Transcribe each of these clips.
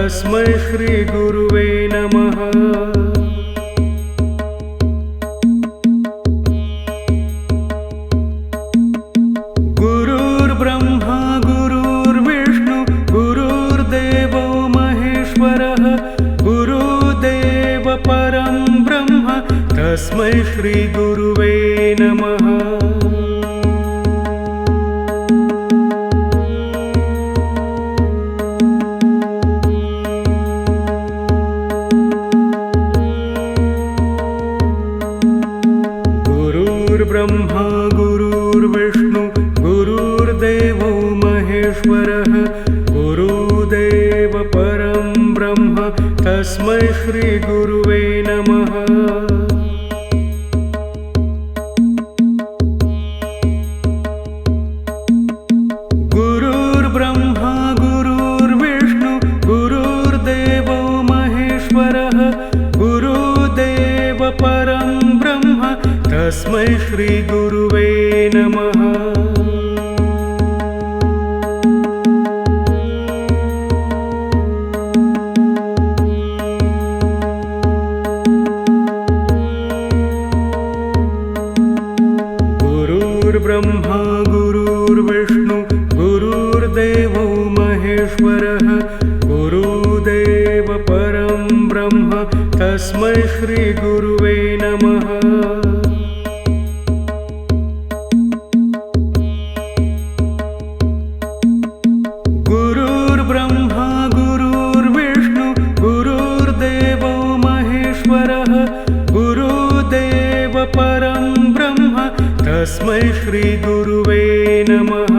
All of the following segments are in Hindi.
तस्मै श्रीगुरुवे नमः। गुरुर्ब्रह्मा गुरुर्विष्णु गुरुर्देवो महेश्वरः गुरुदेव परं ब्रह्म तस्मै श्रीगुरुवे नमः। गुरुर्ब्रह्मा गुरुर्विष्णु गुरुर्देवो महेश्वरः गुरुदेव परं ब्रह्म तस्मै श्रीगुरुवे नमः। गुरुर्ब्रह्मा गुरुर्विष्णु गुरुर्देवो महेश्वरः गुरुदेव परं ब्रह्म तस्मै श्रीगुरुवे नमः। गुरुर्ब्रह्मा गुरुर्विष्णु गुरुर्देवो महेश्वरः गुरुदेव परं ब्रह्म तस्मै श्रीगुरुवे नमः। गुरुर्ब्रह्मा गुरुर्विष्णु गुरुर्देवो महेश्वरः गुरुदेव परं ब्रह्म तस्मै श्रीगुरुवे नमः।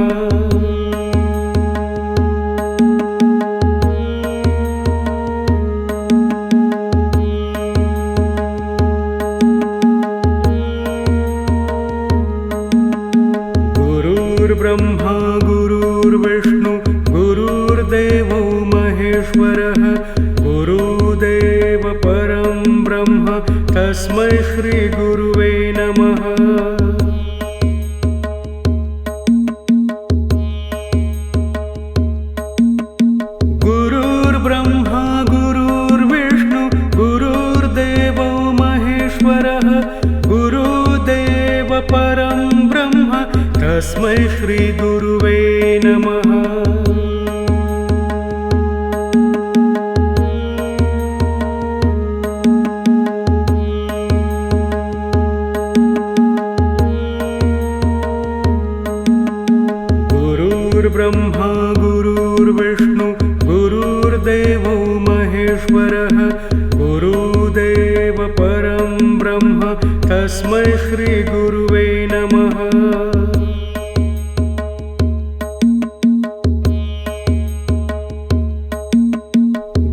गुरुर्ब्रह्मा गुरुर्विष्णु गुरुर्देवो महेश्वरः गुरुदेव परं ब्रह्म तस्मै श्रीगुरुवे नमः। गुरुर्ब्रह्मा गुरुर्विष्णु गुरुर्देवो महेश्वरः गुरुदेव परं ब्रह्म तस्मै श्रीगुरुवे नमः। गुरुर्ब्रह्मा गुरुर्विष्णु गुरुर्देवो महेश्वरः गुरुदेव परं ब्रह्म तस्मै श्रीगुरुवे नमः।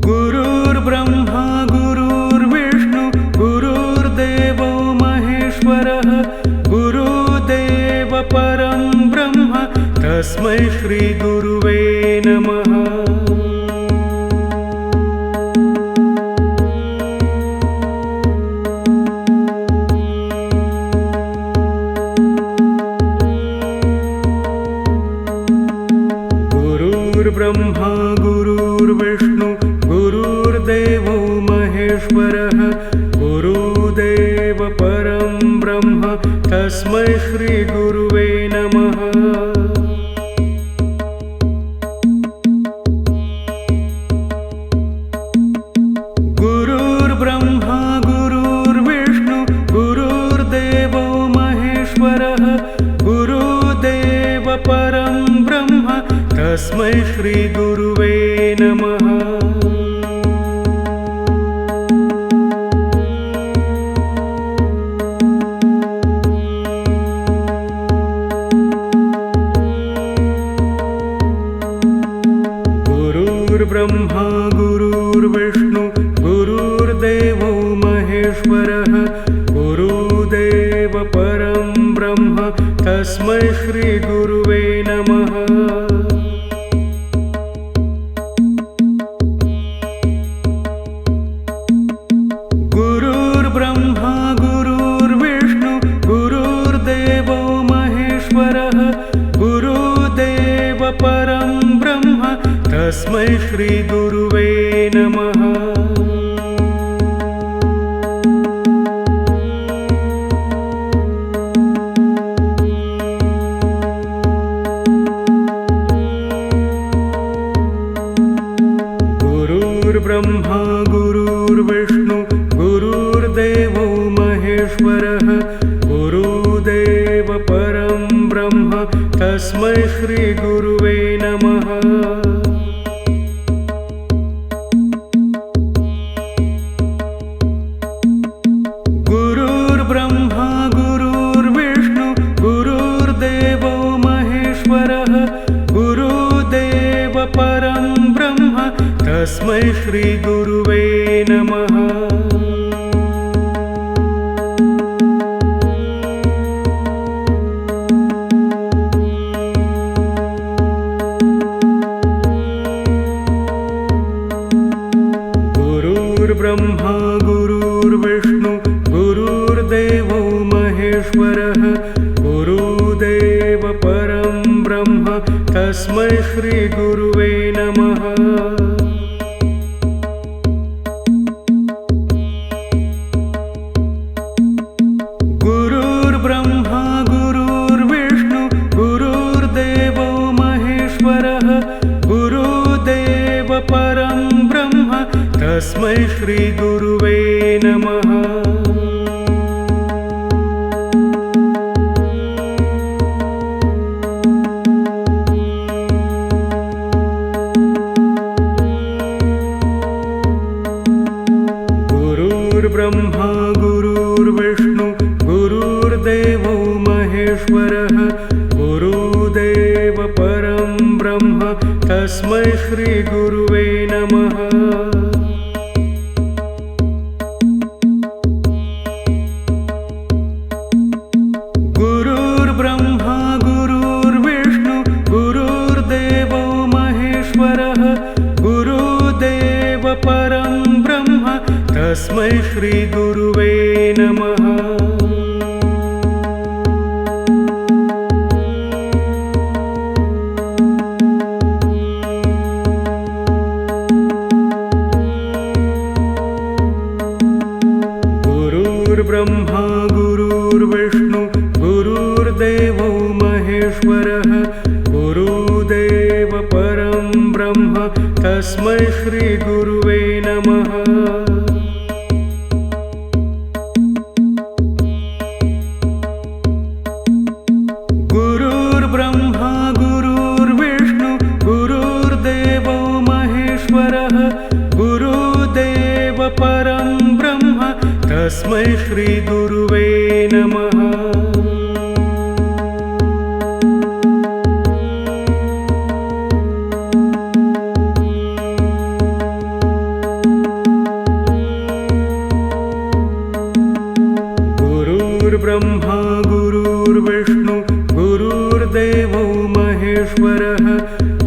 गुरुर्ब्रह्मा गुरुर्विष्णु गुरुर्देवो महेश्वरः गुरुदेव परं ब्रह्म तस्मै श्रीगुरुवे नमः। गुरुर्ब्रह्मा गुरुर्विष्णु गुरुर्देवो महेश्वरः गुरुदेव परं ब्रह्म तस्मै श्रीगुरुवे नमः। गुरुर्ब्रह्मा गुरुर्विष्णु गुरुर्देवो महेश्वरः गुरुदेव परं ब्रह्म तस्मै श्रीगुरुवे नमः। गुरुर्ब्रह्मा गुरुर्विष्णु गुरुर्देवो महेश्वरः गुरुदेव परं ब्रह्म तस्मै श्रीगुरुवे नमः। गुरुर्ब्रह्मा गुरुर्विष्णु गुरुर्देवो महेश्वरः गुरुदेव परं ब्रह्म तस्मै श्रीगुरुवे नमः। गुरुर्ब्रह्मा गुरुर्विष्णु गुरुर्देवो महेश्वरः गुरुदेव परं ब्रह्म तस्मै श्रीगुरुवे नमः। गुरुर्ब्रह्मा गुरुर्विष्णु गुरुर्देवो महेश्वरः गुरुदेव परं ब्रह्म तस्मै श्रीगुरुवे नमः। गुरुर्ब्रह्मा गुरुर्विष्णु गुरुर्देवो महेश्वरः गुरुदेव परं ब्रह्म तस्मै श्रीगुरुवे नमः। गुरुर्ब्रह्मा गुरुर्विष्णु गुरुर्देवो महेश्वरः गुरुदेव परं ब्रह्म तस्मै श्रीगुरुवे नमः। गुरुर्ब्रह्मा गुरुर्विष्णु गुरुर्देवो महेश्वरः गुरुदेव परं ब्रह्म तस्मै श्रीगुरुवे नमः। गुरुर्ब्रह्मा गुरुर्विष्णु गुरुर्देवो महेश्वरः गुरुदेव परं ब्रह्म तस्मै श्रीगुरुवे नमः। गुरुर्ब्रह्मा गुरुर्विष्णु गुरुर्देवो महेश्वरः गुरुदेव परं ब्रह्म तस्मै श्रीगुरुवे नमः। गुरुर्ब्रह्मा गुरुर्विष्णु गुरुर्देवो महेश्वरः गुरुदेव परं ब्रह्म तस्मै श्रीगुरुवे नमः। गुरुर्ब्रह्मा गुरुर्विष्णु गुरुर्देवो महेश्वरः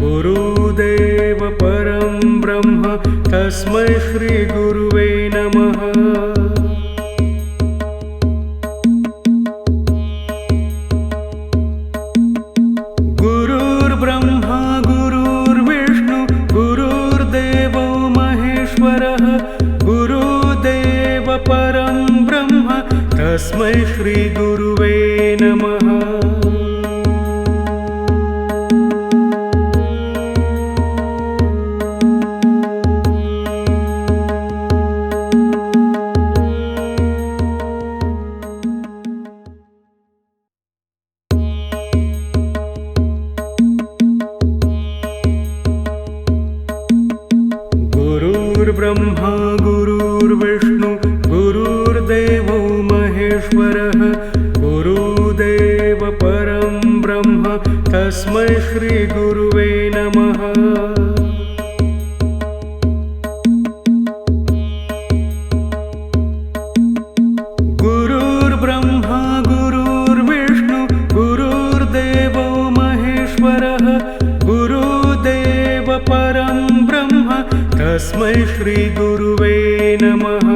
गुरुदेव परं ब्रह्म तस्मै श्रीगुरुवे नमः। गुरुर्ब्रह्मा गुरुर्विष्णु गुरुर्देवो महेश्वरः गुरुदेव परं ब्रह्म तस्मै श्रीगुरुवे नमः। गुरुर्ब्रह्मा गुरुर्विष्णु गुरुर्देवो महेश्वरः गुरुदेव परं ब्रह्म तस्मै श्रीगुरुवे नमः। गुरुर्ब्रह्मा गुरुर्विष्णु गुरुर्देवो महेश्वरः गुरुदेव परं ब्रह्म तस्मै श्रीगुरुवे नमः।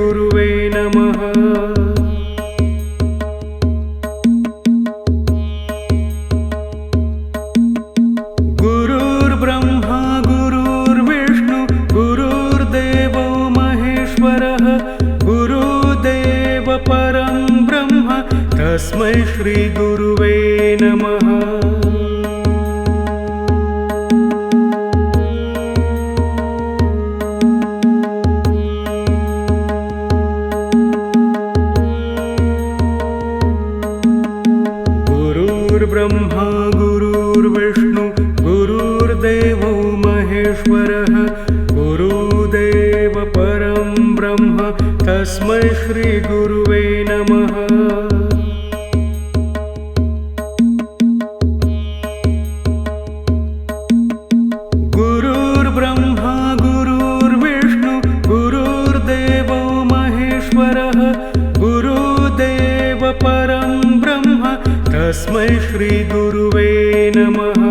श्रीगुरुवे नमः। गुरुर्ब्रह्मा गुरुर्विष्णु गुरुर्देवो महेश्वरः गुरुदेव परं ब्रह्म तस्मै श्रीगुरुवे नमः। गुरुर्ब्रह्मा गुरुर्विष्णु गुरुर्देवो महेश्वरः गुरुदेव परं ब्रह्म तस्मै श्रीगुरुवे नमः। गुरुर्ब्रह्मा गुरुर्विष्णु गुरुर्देवो महेश्वरः गुरुदेव परं ब्रह्म तस्मै श्रीगुरुवे नमः।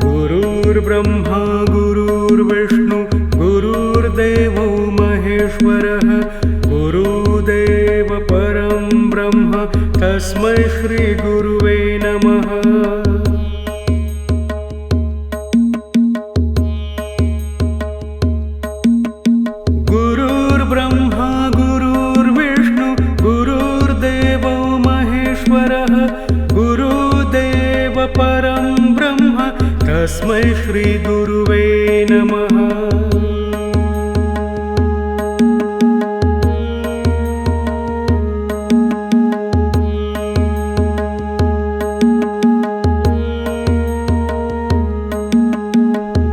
गुरुर्ब्रह्मा गुरुर्विष्णु गुरुर्देवो महेश्वरः गुरुदेव परं ब्रह्म तस्मै श्रीगुरुवे नमः। गुरुर्ब्रह्मा गुरुर्विष्णु गुरुर्देवो महेश्वरः गुरुदेव परं ब्रह्म तस्मै श्रीगुरुवे नमः।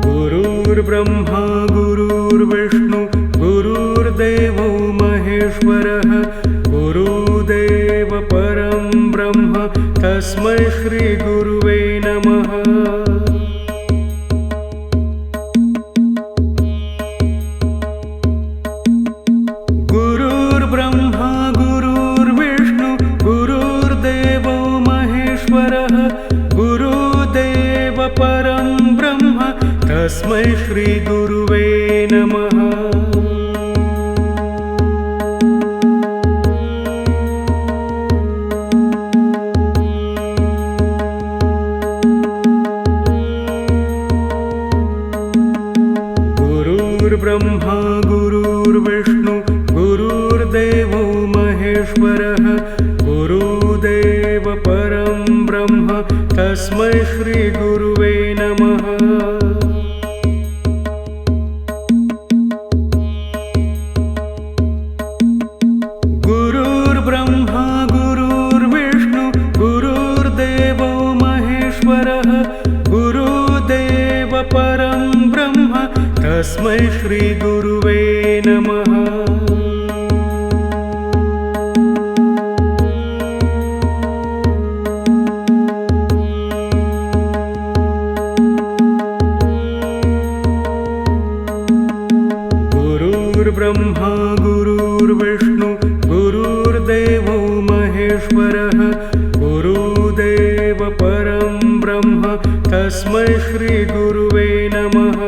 गुरुर्ब्रह्मा गुरुर्विष्णु गुरुर्देवो महेश्वरः गुरुदेव परं ब्रह्म तस्मै श्रीगुरुवे नमः। गुरुर्ब्रह्मा गुरुर्विष्णु गुरुर्देवो महेश्वरः गुरुदेव परं ब्रह्म तस्मै श्रीगुरुवे नमः। गुरुर्ब्रह्मा गुरुर्विष्णु गुरुर्देवो महेश्वरः गुरुदेव परं ब्रह्म तस्मै श्रीगुरुवे नमः। गुरुर्ब्रह्मा गुरुर्विष्णु गुरुर्देवो महेश्वरः गुरुदेव परं ब्रह्म तस्मै श्रीगुरुवे नमः। गुरुर्ब्रह्मा गुरुर्विष्णु गुरुर्देवो महेश्वरः गुरुदेव परं ब्रह्म तस्मै श्रीगुरुवे नमः।